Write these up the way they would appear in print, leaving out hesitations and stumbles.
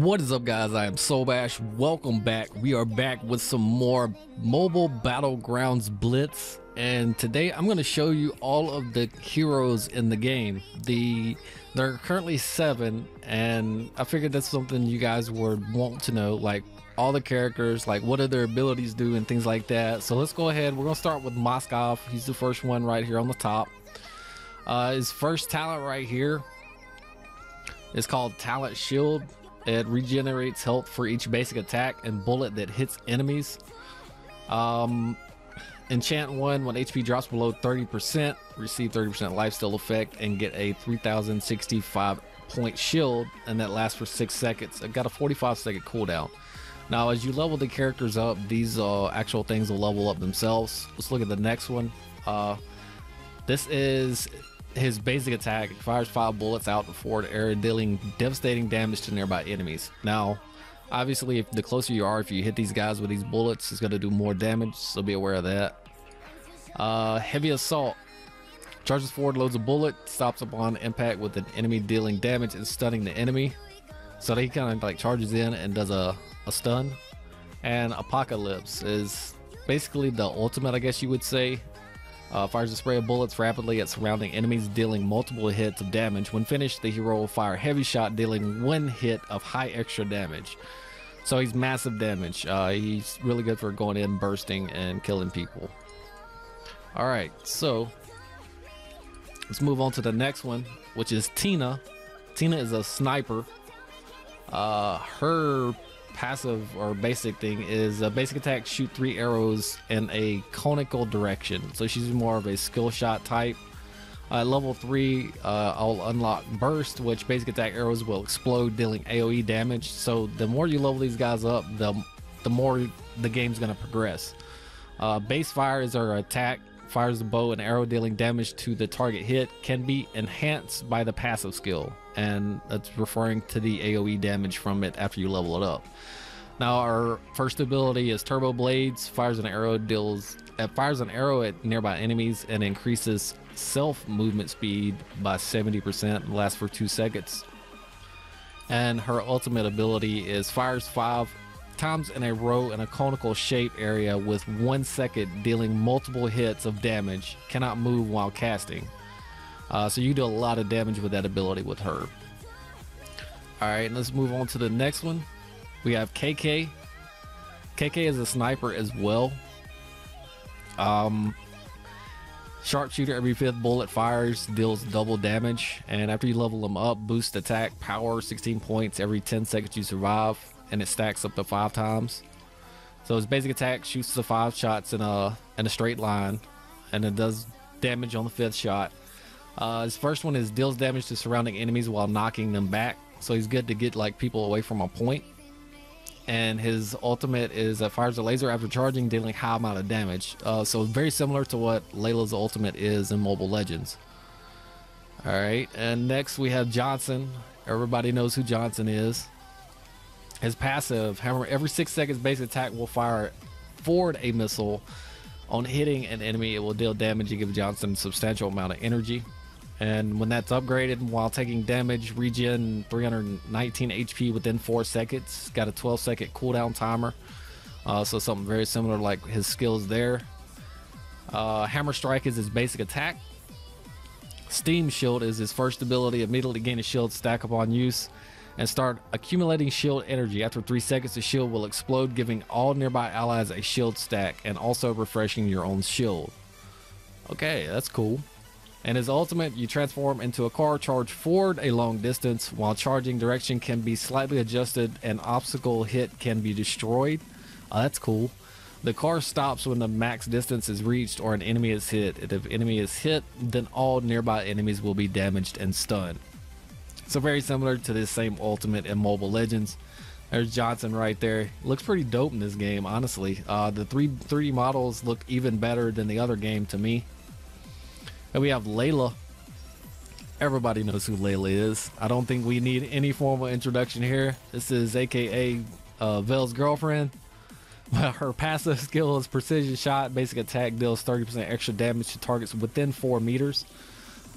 What is up, guys? I am Solbash. Welcome back. We are back with some more mobile Battlegrounds Blitz, and today I'm going to show you all of the heroes in the game. There are currently 7, and I figured that's something you guys would want to know, like all the characters, like what do their abilities do and things like that. So let's go ahead. We're going to start with Moskov. He's the first one right here on the top. His first talent right here is called Talent Shield. It regenerates health for each basic attack and bullet that hits enemies. Enchant 1, when HP drops below 30%, receive 30% lifesteal effect and get a 3065 point shield, and that lasts for 6 seconds. It got a 45-second cooldown. Now as you level the characters up, these actual things will level up themselves. Let's look at the next one. This is his basic attack. It fires 5 bullets out the forward area, dealing devastating damage to nearby enemies. Now obviously, if the closer you are, if you hit these guys with these bullets, it's going to do more damage, so be aware of that. Heavy assault charges forward, loads a bullet, stops upon impact with an enemy, dealing damage and stunning the enemy. So he kind of like charges in and does a stun. And Apocalypse is basically the ultimate, I guess you would say. Fires a spray of bullets rapidly at surrounding enemies, dealing multiple hits of damage. When finished, the hero will fire a heavy shot, dealing 1 hit of high extra damage. So he's massive damage. He's really good for going in, bursting, and killing people. Alright, so let's move on to the next one, which is Tina. Tina is a sniper. Her passive or basic thing is a basic attack, shoot 3 arrows in a conical direction. So she's more of a skill shot type. Level 3, I'll unlock burst, which basic attack arrows will explode, dealing AoE damage. So the more you level these guys up, the more the game's going to progress. Base fire is her attack, fires the bow and arrow, dealing damage to the target hit, can be enhanced by the passive skill, and that's referring to the AoE damage from it after you level it up. Now our first ability is Turbo Blades. Fires an arrow at nearby enemies and increases self movement speed by 70%, lasts for 2 seconds. And her ultimate ability is fires 5 times in a row in a conical shape area with 1 second, dealing multiple hits of damage, cannot move while casting. So you do a lot of damage with that ability with her. Alright, let's move on to the next one. We have KK. KK is a sniper as well. Sharpshooter, every 5th bullet fires, deals double damage, and after you level them up, boost attack power 16 points every 10 seconds you survive, and it stacks up to 5 times. So his basic attack shoots the 5 shots in a straight line, and it does damage on the 5th shot. His first one is deals damage to surrounding enemies while knocking them back, so he's good to get like people away from a point. And his ultimate is fires a laser after charging, dealing high amount of damage. So very similar to what Layla's ultimate is in Mobile Legends. Alright, and next we have Johnson. Everybody knows who Johnson is. His passive, however, every 6 seconds basic attack will fire forward a missile. On hitting an enemy, it will deal damage and give Johnson a substantial amount of energy. And when that's upgraded, while taking damage, regen 319 HP within 4 seconds. Got a 12-second cooldown timer. So something very similar like his skills there. Hammer Strike is his basic attack. Steam Shield is his first ability. Immediately gain a shield stack upon use and start accumulating shield energy. After 3 seconds, the shield will explode, giving all nearby allies a shield stack and also refreshing your own shield. Okay, that's cool. And his ultimate, you transform into a car, charge forward a long distance. While charging, direction can be slightly adjusted and obstacle hit can be destroyed. That's cool. The car stops when the max distance is reached or an enemy is hit. And if enemy is hit, then all nearby enemies will be damaged and stunned. So very similar to this same ultimate in Mobile Legends. There's Johnson right there. Looks pretty dope in this game, honestly. The 3D models look even better than the other game to me. And we have Layla. Everybody knows who Layla is. I don't think we need any formal introduction here. This is aka Vel's girlfriend. Her passive skill is precision shot. Basic attack deals 30% extra damage to targets within 4 meters.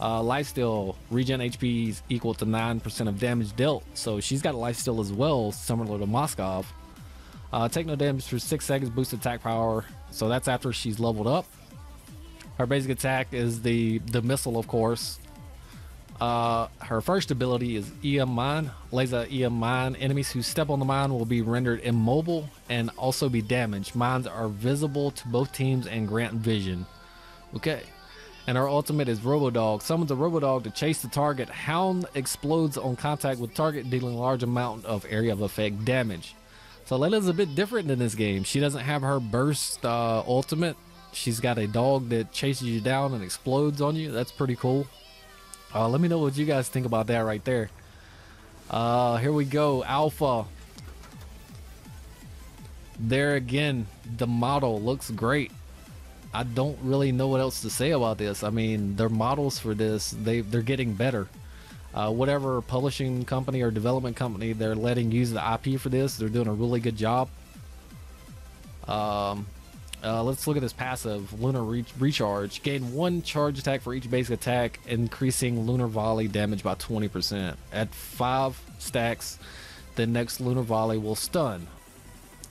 Lifesteal, regen HP is equal to 9% of damage dealt. So she's got a lifesteal as well, similar to Moskov. Take no damage for 6 seconds, boost attack power. So that's after she's leveled up. Her basic attack is the missile, of course. Her first ability is EM Mine. Layla EM Mine. Enemies who step on the mine will be rendered immobile and also be damaged. Mines are visible to both teams and grant vision. Okay. And our ultimate is Robodog. Summons a Robodog to chase the target. Hound explodes on contact with target, dealing a large amount of area of effect damage. So Layla's a bit different in this game. She doesn't have her burst ultimate. She's got a dog that chases you down and explodes on you. That's pretty cool. Let me know what you guys think about that right there. Here we go. Alpha. There again, the model looks great. I don't really know what else to say about this. I mean, their models for this, they're getting better. Whatever publishing company or development company they're letting use the IP for this, they're doing a really good job. Let's look at this passive, Lunar Recharge. Gain 1 charge attack for each basic attack, increasing Lunar Volley damage by 20%. At 5 stacks, the next Lunar Volley will stun.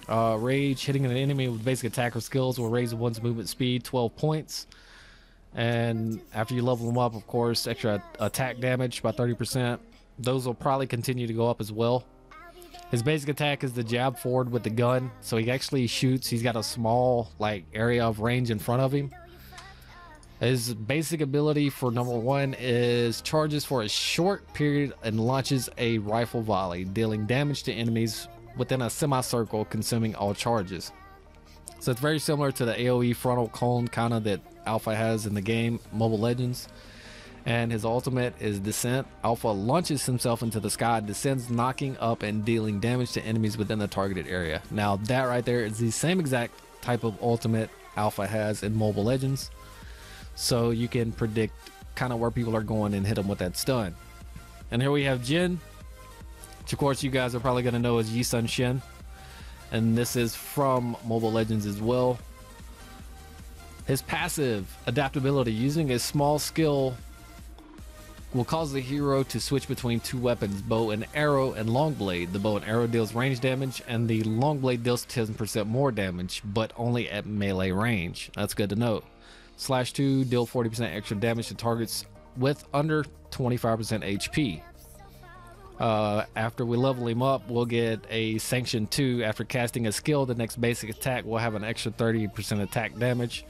Rage, hitting an enemy with basic attack or skills will raise one's movement speed 12 points. And after you level them up, of course, extra attack damage by 30%. Those will probably continue to go up as well. His basic attack is the jab forward with the gun, so he actually shoots. He's got a small area of range in front of him. His basic ability for number 1 is charges for a short period and launches a rifle volley, dealing damage to enemies within a semicircle, consuming all charges. So it's very similar to the AoE frontal cone kind of that Alpha has in the game Mobile Legends. And his ultimate is Descent. Alpha launches himself into the sky, descends, knocking up and dealing damage to enemies within the targeted area. Now that right there is the same exact type of ultimate Alpha has in Mobile Legends, so you can predict kind of where people are going and hit them with that stun. And here we have Jin, which of course you guys are probably going to know as Yi Sun Shin, and this is from Mobile Legends as well. His passive, Adaptability, using a small skill will cause the hero to switch between 2 weapons, bow and arrow and long blade. The bow and arrow deals range damage, and the long blade deals 10% more damage, but only at melee range. That's good to know. /2, deal 40% extra damage to targets with under 25% HP. After we level him up, we'll get a Sanction 2. After casting a skill, the next basic attack will have an extra 30% attack damage.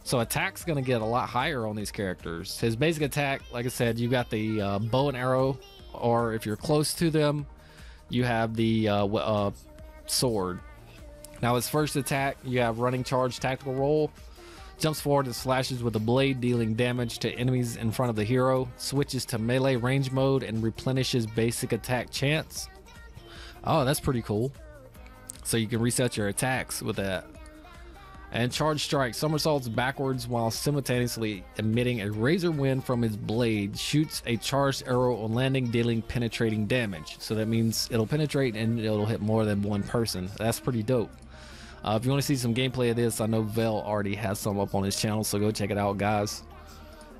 So attack's going to get a lot higher on these characters. His basic attack, like I said, you got the bow and arrow, or if you're close to them, you have the sword. Now his first attack, you have running charge, tactical roll. Jumps forward and slashes with a blade, dealing damage to enemies in front of the hero. Switches to melee range mode and replenishes basic attack chance. Oh, that's pretty cool. So you can reset your attacks with that. And charge strike, somersaults backwards while simultaneously emitting a razor wind from his blade. Shoots a charged arrow on landing, dealing penetrating damage. So that means it'll penetrate and it'll hit more than one person. That's pretty dope. If you want to see some gameplay of this, I know Vel already has some up on his channel, so go check it out, guys.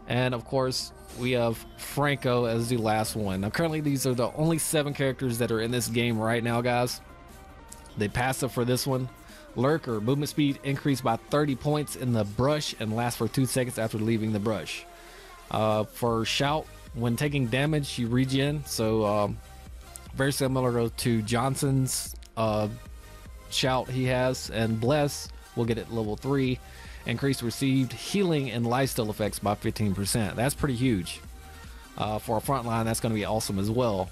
And of course, we have Franco as the last one. Now currently these are the only 7 characters that are in this game right now, guys. The passive for this one, Lurker, movement speed increased by 30 points in the brush and lasts for 2 seconds after leaving the brush. For Shout, when taking damage you regen, so very similar to Johnson's Shout he has. And Bless will get it level 3, increase received healing and lifesteal effects by 15%. That's pretty huge. For a frontline, that's going to be awesome as well.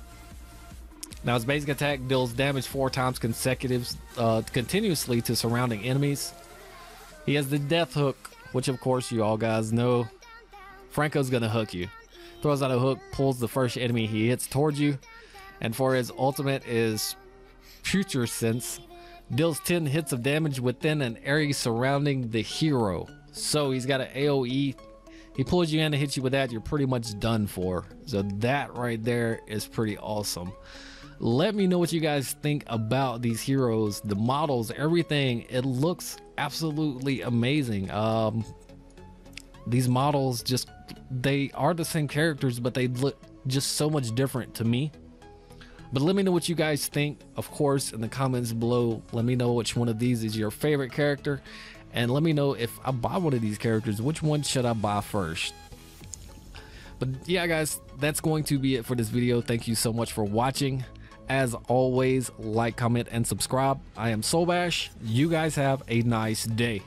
Now his basic attack deals damage 4 times continuously to surrounding enemies. He has the death hook, which of course you all guys know. Franco's gonna hook you. Throws out a hook, pulls the first enemy he hits towards you. And for his ultimate is Future Sense. Deals 10 hits of damage within an area surrounding the hero. So he's got an AoE. He pulls you in to hit you with that, you're pretty much done for. So that right there is pretty awesome. Let me know what you guys think about these heroes, the models, everything. It looks absolutely amazing. These models just they are the same characters, but they look just so much different to me. But let me know what you guys think, of course, in the comments below. Let me know which one of these is your favorite character, and let me know if I buy one of these characters, which one should I buy first. But yeah, guys, that's going to be it for this video. Thank you so much for watching. As always, like, comment, and subscribe. I am Solbash. You guys have a nice day.